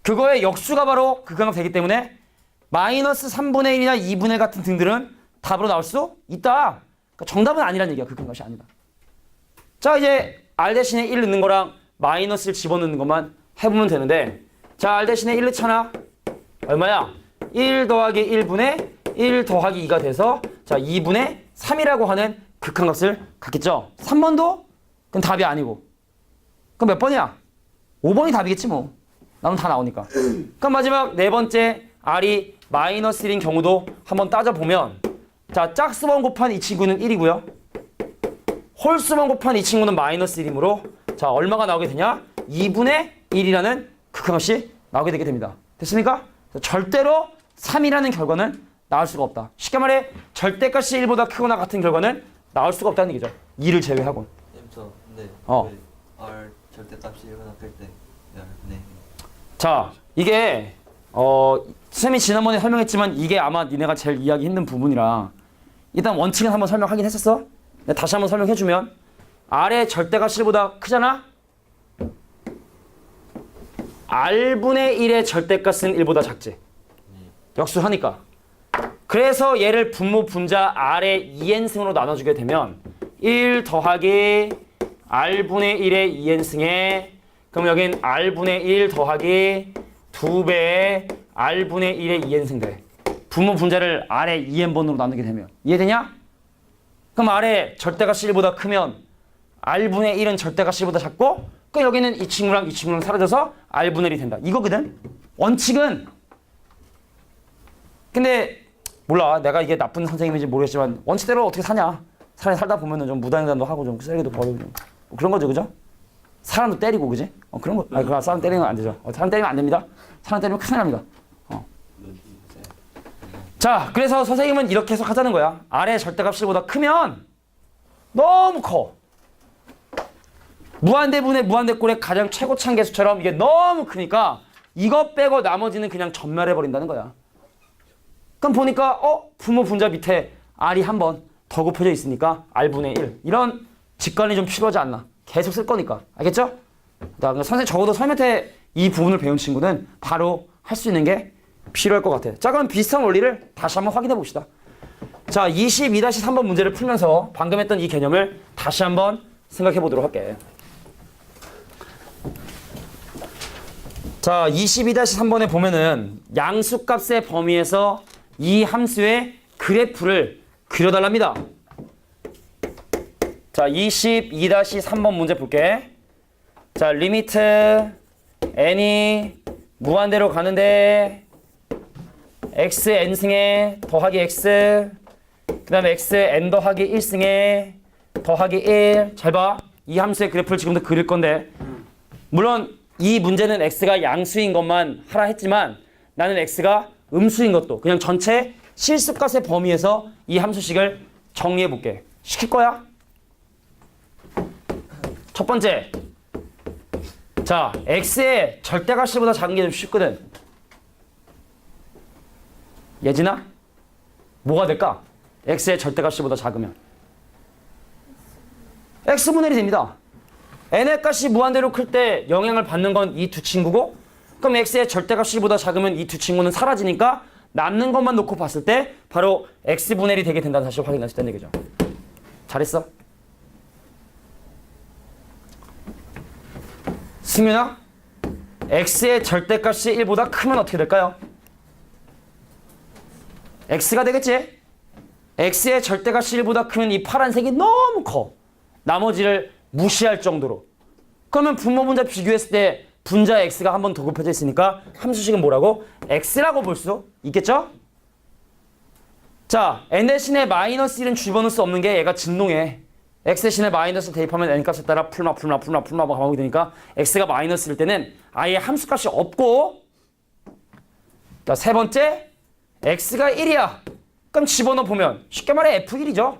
그거의 역수가 바로 극한값 되기 때문에 마이너스 3분의 1이나 2분의 1 같은 등들은 답으로 나올 수 있다. 그러니까 정답은 아니란 얘기야. 극한값이 아니다. 자, 이제 R 대신에 1 넣는 거랑 마이너스를 집어넣는 것만 해보면 되는데, 자, R 대신에 1 넣잖아. 얼마야? 1 더하기 1분의 1 더하기 2가 돼서 자 2분의 3이라고 하는 극한값을 갖겠죠. 3번도? 그럼 답이 아니고. 그럼 몇 번이야? 5번이 답이겠지 뭐. 나는 다 나오니까. 그럼 마지막 네 번째 R이 마이너스 1인 경우도 한번 따져보면, 자, 짝수번 곱한 이 친구는 1이고요. 홀수번 곱한 이 친구는 마이너스 1이므로 자, 얼마가 나오게 되냐? 2분의 1이라는 극한값이 나오게 되게 됩니다. 됐습니까? 절대로 3이라는 결과는 나올 수가 없다. 쉽게 말해 절대값이 1보다 크거나 같은 결과는 나올 수가 없다는 얘기죠. 2를 제외하고. 네. R 절대값이 1보다 클 때. 네. 자, 이게 선생님이 지난번에 설명했지만 이게 아마 니네가 제일 이해하기 힘든 부분이라 일단 원칙은 한번 설명하긴 했었어. 근데 다시 한번 설명해주면 R의 절대값 1보다 크잖아? R분의 1의 절대값은 1보다 작지. 역수하니까. 그래서 얘를 분모 분자 R의 2n승으로 나눠주게 되면 1 더하기 R분의 1의 2n승에, 그럼 여긴 R분의 1 더하기 2배의 R분의 1의 2n승 돼. 분모 분자를 R의 2n번으로 나누게 되면. 이해되냐? 그럼 R의 절대값 1보다 크면 R분의 1은 절대값 1보다 작고, 그럼 여기는 이 친구랑 이 친구랑 사라져서 R분의 1이 된다. 이거거든? 원칙은. 근데 몰라. 내가 이게 나쁜 선생님인지 모르겠지만 원칙대로 어떻게 사냐. 사람이 살다 보면은 좀 무단횡단도 하고 좀 쓰레기도 버리고 좀 그런 거죠. 그죠? 사람도 때리고, 그지? 그런 거. 아니, 사람 때리는 건 안 되죠. 사람 때리면 안 됩니다. 사람 때리면 큰일 납니다. 자, 그래서 선생님은 이렇게 해석하자는 거야. R의 절대값 1보다 크면 너무 커. 무한대분의 무한대꼴의 가장 최고차항 계수처럼 이게 너무 크니까 이것 빼고 나머지는 그냥 전멸해버린다는 거야. 그럼 보니까 분모 분자 밑에 R이 한 번 더 곱해져 있으니까 R분의 1 이런 직관이 좀 필요하지 않나. 계속 쓸 거니까. 알겠죠? 선생님 적어도 설명 때 이 부분을 배운 친구는 바로 할 수 있는 게 필요할 것 같아. 자, 그럼 비슷한 원리를 다시 한번 확인해 봅시다. 자, 22-3번 문제를 풀면서 방금 했던 이 개념을 다시 한번 생각해 보도록 할게. 자, 22-3번에 보면은 양수값의 범위에서 이 함수의 그래프를 그려달랍니다. 자, 22-3번 문제 볼게. 자, 리미트 n이 무한대로 가는데 x n승에 더하기 x 그 다음에 x n 더하기 1승에 더하기 1. 잘 봐. 이 함수의 그래프를 지금부터 그릴 건데 물론 이 문제는 x가 양수인 것만 하라 했지만 나는 x가 음수인 것도 그냥 전체 실수값의 범위에서 이 함수식을 정리해 볼게. 시킬 거야? 첫 번째. 자, x의 절대값보다 작은 게 좀 쉽거든. 예진아? 뭐가 될까? x의 절대값보다 작으면 x분의 1이 됩니다. n의 값이 무한대로 클 때 영향을 받는 건 이 두 친구고 그럼 x의 절대값보다 작으면 이 두 친구는 사라지니까 남는 것만 놓고 봤을 때 바로 x분의 1이 되게 된다는 사실을 확인할 수 있다는 얘기죠. 잘했어? 승윤아? x의 절대값이 1보다 크면 어떻게 될까요? x가 되겠지? x의 절대값이 1보다 크면 이 파란색이 너무 커. 나머지를 무시할 정도로. 그러면 분모 분자 비교했을 때 분자 x가 한 번 더 곱해져 있으니까 함수식은 뭐라고? x라고 볼 수 있겠죠? 자, n 대신에 마이너스 1은 집어넣을 수 없는 게 얘가 진동해. x 대신에 마이너스 대입하면 n 값에 따라 풀마 감하게 되니까 x가 마이너스일 때는 아예 함수값이 없고 자, 세 번째 x가 1이야. 그럼 집어넣어 보면 쉽게 말해 f1이죠.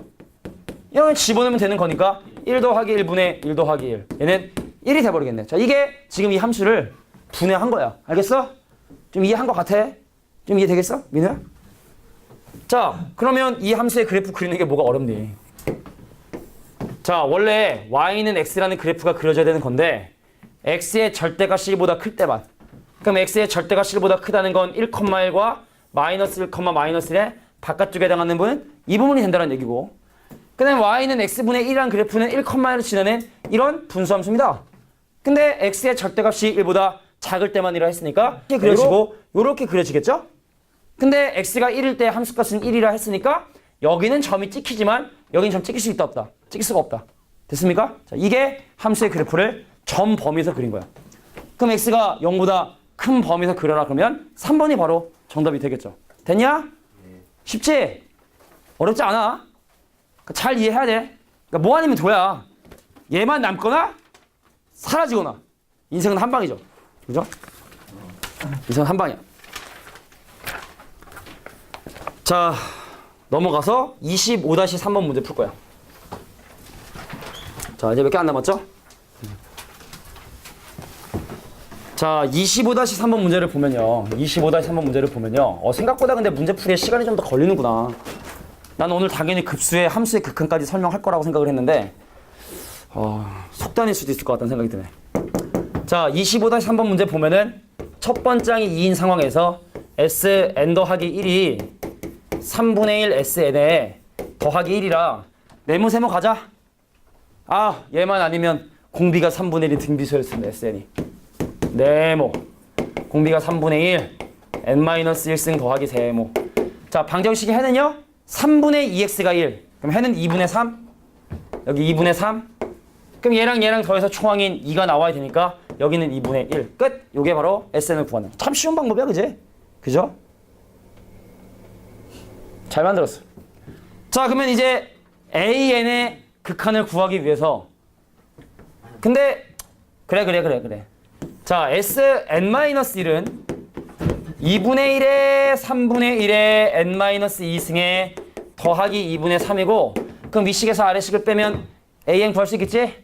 이러면 집어넣으면 되는 거니까 1 더하기 1분의 1 더하기 1 얘는 1이 돼버리겠네. 자, 이게 지금 이 함수를 분해한 거야. 알겠어? 좀 이해한 것 같아? 좀 이해되겠어? 민우야? 자, 그러면 이 함수의 그래프 그리는 게 뭐가 어렵니? 자, 원래 y는 x라는 그래프가 그려져야 되는 건데 x의 절대가 c보다 클 때만. 그럼 x의 절대가 c보다 크다는 건 1,1과 마이너스 1, 마이너스 1의 바깥쪽에 해당하는 부분 이 부분이 된다는 얘기고 그 다음에 y는 x분의 1이라는 그래프는 1,1을 지나는 이런 분수함수입니다. 근데 x의 절대값이 1보다 작을 때만이라 했으니까 이렇게 그려지고 이렇게 그려지겠죠? 근데 x가 1일 때 함수값은 1이라 했으니까 여기는 점이 찍히지만 여기는 점 찍힐 수 있다 없다? 찍힐 수가 없다. 됐습니까? 자, 이게 함수의 그래프를 점 범위에서 그린 거야. 그럼 x가 0보다 큰 범위에서 그려라 그러면 3번이 바로 정답이 되겠죠. 됐냐? 쉽지? 어렵지 않아. 그러니까 잘 이해해야 돼. 그러니까 뭐 아니면 도야. 얘만 남거나 사라지거나. 인생은 한 방이죠. 그죠? 인생은 한 방이야. 자, 넘어가서 25-3번 문제 풀 거야. 자, 이제 몇 개 안 남았죠? 자, 25-3번 문제를 보면요. 25-3번 문제를 보면요. 생각보다 근데 문제풀이에 시간이 좀 더 걸리는구나. 나는 오늘 당연히 급수의 함수의 극한까지 설명할 거라고 생각을 했는데 속단일 수도 있을 것 같다는 생각이 드네. 자, 25-3번 문제 보면은 첫 번장이 2인 상황에서 Sn 더하기 1이 3분의 1 Sn에 더하기 1이라 네모세모 가자. 아, 얘만 아니면 공비가 3분의 1인 등비수였습니다. Sn이. 네모. 공비가 3분의 1 n-1승 더하기 세모. 자, 방정식의 해는요 3분의 2x가 1. 그럼 해는 2분의 3. 여기 2분의 3. 그럼 얘랑 더해서 총항인 2가 나와야 되니까 여기는 2분의 1. 끝. 요게 바로 SN을 구하는. 참 쉬운 방법이야, 그지? 그죠? 잘 만들었어. 자, 그러면 이제 AN의 극한을 구하기 위해서 근데 그래. 자, SN-1은 2분의 1에 3분의 1에 n-2승에 더하기 2분의 3이고 그럼 위식에서 아래식을 빼면 AN 구할 수 있겠지?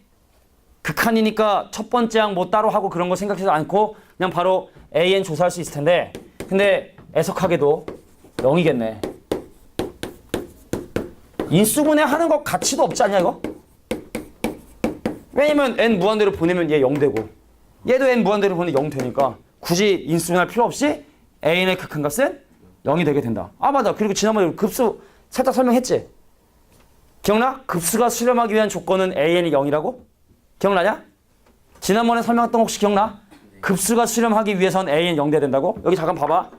극한이니까 첫 번째 항 뭐 따로 하고 그런 거 생각하지 않고 그냥 바로 AN 조사할 수 있을 텐데 근데 애석하게도 0이겠네. 인수분해 하는 거 가치도 없지 않냐 이거? 왜냐면 n 무한대로 보내면 얘 0 되고 얘도 n 무한대로 보내면 0 되니까 굳이 인수분해할 필요 없이 AN의 극한값은 0이 되게 된다. 아 맞아. 그리고 지난번에 급수 살짝 설명했지? 기억나? 급수가 수렴하기 위한 조건은 AN이 0이라고? 기억나냐? 지난번에 설명했던 거 혹시 기억나? 급수가 수렴하기 위해선 AN 0 돼야 된다고? 여기 잠깐 봐봐.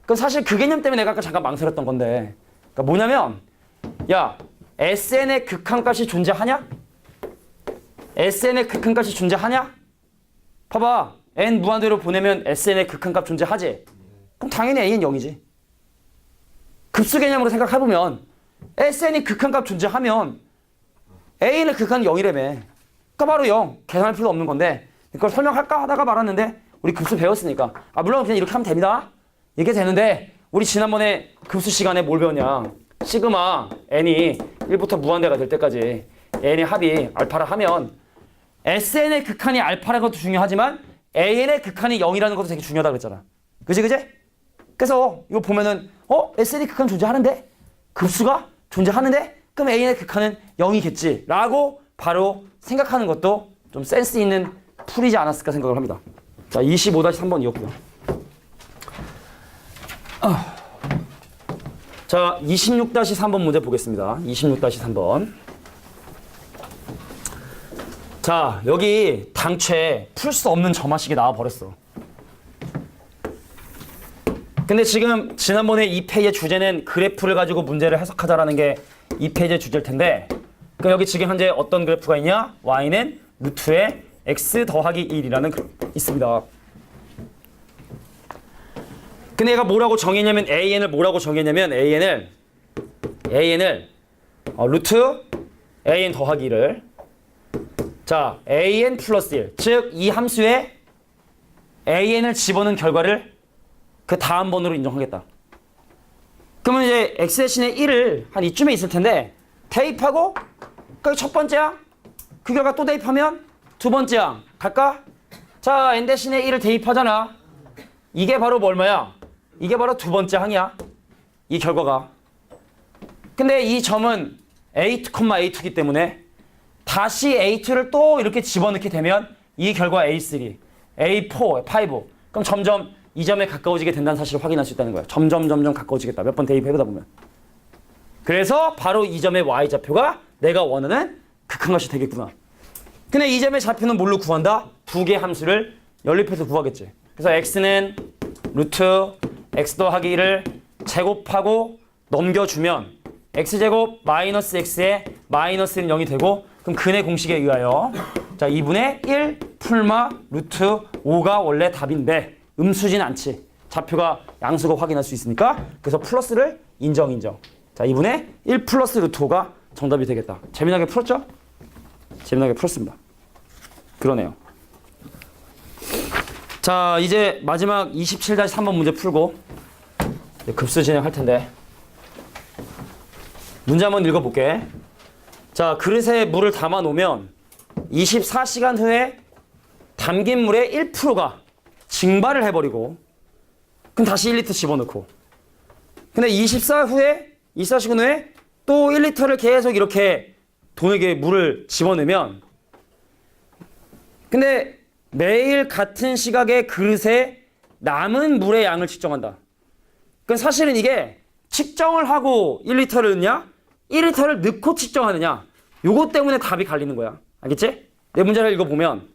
그럼 사실 그 개념 때문에 내가 아까 잠깐 망설였던 건데 그러니까 뭐냐면 야 SN의 극한값이 존재하냐? SN의 극한값이 존재하냐? 봐봐. n 무한대로 보내면 SN의 극한값 존재하지? 그럼 당연히 AN 0이지. 급수 개념으로 생각해보면 SN이 극한값 존재하면 A의 극한은 0이라며. 그러니까 바로 0. 계산할 필요 없는 건데 그걸 설명할까 하다가 말았는데 우리 급수 배웠으니까 아 물론 그냥 이렇게 하면 됩니다. 이게 되는데 우리 지난번에 급수 시간에 뭘 배웠냐. 시그마 n이 1부터 무한대가 될 때까지 n의 합이 알파라 하면 SN의 극한이 알파라는 것도 중요하지만 AN의 극한이 0이라는 것도 되게 중요하다 그랬잖아. 그지? 그래서 이거 보면은 SN의 극한 존재하는데? 급수가 존재하는데? 그럼 AN의 극한은 0이겠지 라고 바로 생각하는 것도 좀 센스 있는 풀이지 않았을까 생각을 합니다. 자, 25-3번 이었고요. 자, 26-3번 문제 보겠습니다. 26-3번. 자, 여기 당최 풀 수 없는 점화식이 나와버렸어. 근데 지금 지난번에 이 페이지의 주제는 그래프를 가지고 문제를 해석하자라는 게 이 페이지의 주제일 텐데 그럼 여기 지금 현재 어떤 그래프가 있냐? y는 루트의 x 더하기 1이라는 그래프 있습니다. 근데 얘가 뭐라고 정했냐면 AN을 뭐라고 정했냐면 AN을 루트 AN 더하기 1을 자 AN 플러스 1 즉 이 함수에 AN을 집어넣은 결과를 그 다음 번호로 인정하겠다. 그러면 이제 x 대신에 1을 한 이쯤에 있을 텐데 대입하고 그 첫 번째 항 그 결과 또 대입하면 두 번째 항 갈까? 자 n 대신에 1을 대입하잖아. 이게 바로 뭐 얼마야? 이게 바로 두 번째 항이야. 이 결과가. 근데 이 점은 A2, A2이기 때문에 다시 A2를 또 이렇게 집어넣게 되면 이 결과 A3, A4, 5 그럼 점점 이 점에 가까워지게 된다는 사실을 확인할 수 있다는 거야. 점점 가까워지겠다. 몇 번 대입해보다 보면. 그래서 바로 이 점의 y좌표가 내가 원하는 극한값이 되겠구나. 근데 이 점의 좌표는 뭘로 구한다? 두 개의 함수를 연립해서 구하겠지. 그래서 x는 루트 x 더하기 1을 제곱하고 넘겨주면 x제곱 마이너스 x에 마이너스는 0이 되고 그럼 근의 공식에 의하여 자 2분의 1 풀마 루트 5가 원래 답인데 음수진 않지. 좌표가 양수가 확인할 수 있으니까 그래서 플러스를 인정. 자 2분의 1 플러스 루트 5가 정답이 되겠다. 재미나게 풀었죠? 재미나게 풀었습니다. 그러네요. 자 이제 마지막 27-3번 문제 풀고 급수 진행할 텐데 문제 한번 읽어볼게. 자 그릇에 물을 담아 놓으면 24시간 후에 담긴 물의 1%가 증발을 해버리고 그럼 다시 1리터 집어넣고 근데 24시간 후에 또 1리터를 계속 이렇게 돈에게 물을 집어넣으면 근데 매일 같은 시각에 그릇에 남은 물의 양을 측정한다. 그럼 사실은 이게 측정을 하고 1리터를 넣냐 1리터를 넣고 측정하느냐 요거 때문에 답이 갈리는 거야. 알겠지? 내 문제를 읽어보면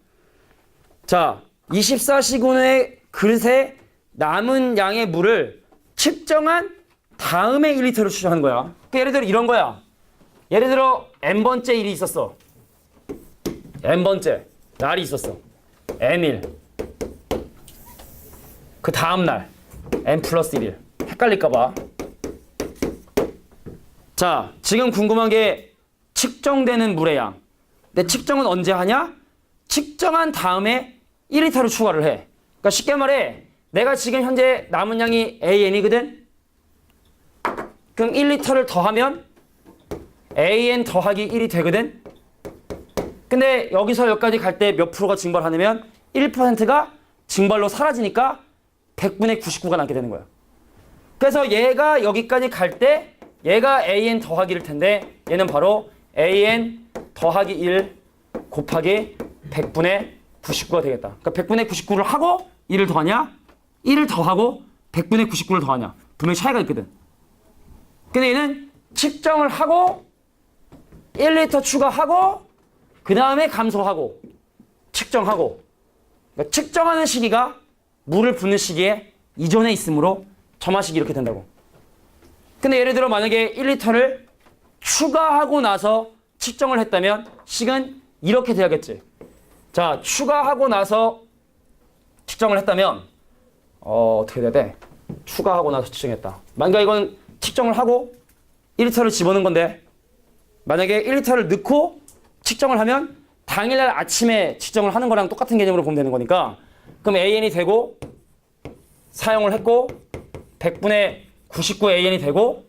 자 24시간 후에 그릇에 남은 양의 물을 측정한 다음에 1리터를 추정하는 거야. 그러니까 예를 들어 이런 거야. 예를 들어 n번째 일이 있었어. n번째 날이 있었어. n일 그 다음 날 n 플러스 1일 헷갈릴까봐 자 지금 궁금한 게 측정되는 물의 양. 근데 측정은 언제 하냐? 측정한 다음에 1리터를 추가를 해. 그러니까 쉽게 말해 내가 지금 현재 남은 양이 AN이거든? 그럼 1리터를 더하면 AN 더하기 1이 되거든? 근데 여기서 여기까지 갈 때 몇 프로가 증발하냐면 1%가 증발로 사라지니까 100분의 99가 남게 되는 거예요. 그래서 얘가 여기까지 갈 때 얘가 AN 더하기 1일 텐데 얘는 바로 AN 더하기 1 곱하기 100분의 99가 되겠다. 그러니까 100분의 99를 하고 1을 더하냐? 1을 더하고 100분의 99를 더하냐? 분명히 차이가 있거든. 근데 얘는 측정을 하고 1리터 추가하고 그 다음에 감소하고 측정하고, 그러니까 측정하는 시기가 물을 붓는 시기에 이전에 있으므로 점화식이 이렇게 된다고. 근데 예를 들어 만약에 1리터를 추가하고 나서 측정을 했다면 식은 이렇게 돼야겠지. 자, 추가하고 나서 측정을 했다면 어떻게 돼야 돼? 추가하고 나서 측정했다. 만약에 이건 측정을 하고 1리터를 집어넣은 건데 만약에 1리터를 넣고 측정을 하면 당일날 아침에 측정을 하는 거랑 똑같은 개념으로 보면 되는 거니까, 그럼 AN이 되고 사용을 했고 100분의 99 AN이 되고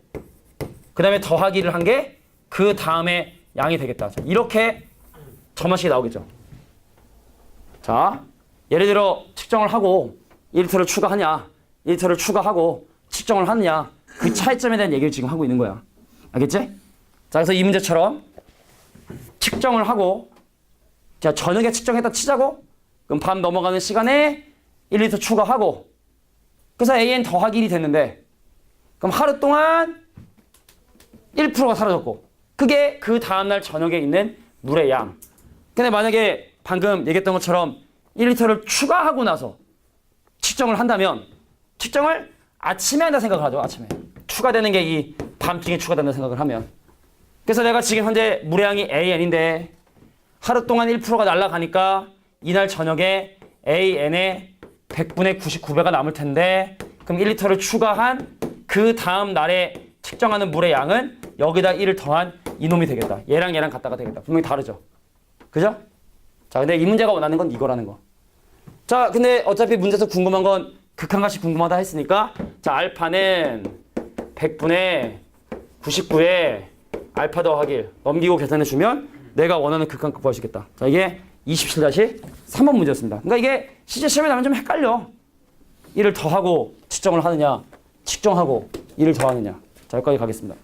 그 다음에 더하기를 한 게 그 다음에 양이 되겠다. 자, 이렇게 점화식이 나오겠죠. 자, 예를 들어 측정을 하고 1리터를 추가하냐 1리터를 추가하고 측정을 하느냐, 그 차이점에 대한 얘기를 지금 하고 있는 거야. 알겠지? 자, 그래서 이 문제처럼 측정을 하고, 자, 저녁에 측정했다 치자고, 그럼 밤 넘어가는 시간에 1리터 추가하고, 그래서 AN 더하기 1이 됐는데, 그럼 하루 동안 1%가 사라졌고, 그게 그 다음날 저녁에 있는 물의 양. 근데 만약에 방금 얘기했던 것처럼 1리터를 추가하고 나서 측정을 한다면, 측정을 아침에 한다 생각을 하죠. 아침에 추가되는 게 이 밤중에 추가된다 생각을 하면, 그래서 내가 지금 현재 물의 양이 AN인데 하루 동안 1%가 날아가니까 이날 저녁에 AN의 100분의 99배가 남을 텐데, 그럼 1리터를 추가한 그 다음 날에 측정하는 물의 양은 여기다 1을 더한 이놈이 되겠다. 얘랑 얘랑 같다가 되겠다. 분명히 다르죠. 그죠? 자, 근데 이 문제가 원하는 건 이거라는 거. 자, 근데 어차피 문제에서 궁금한 건 극한값이 궁금하다 했으니까, 자, 알파는 100분의 99에 알파 더하기 1 넘기고 계산해주면 내가 원하는 극한값 구할 수 있겠다. 자, 이게 27-3번 문제였습니다. 그러니까 이게 실제 시험에 나면 좀 헷갈려. 1을 더하고 측정을 하느냐, 측정하고 1을 더하느냐. 자, 여기까지 가겠습니다.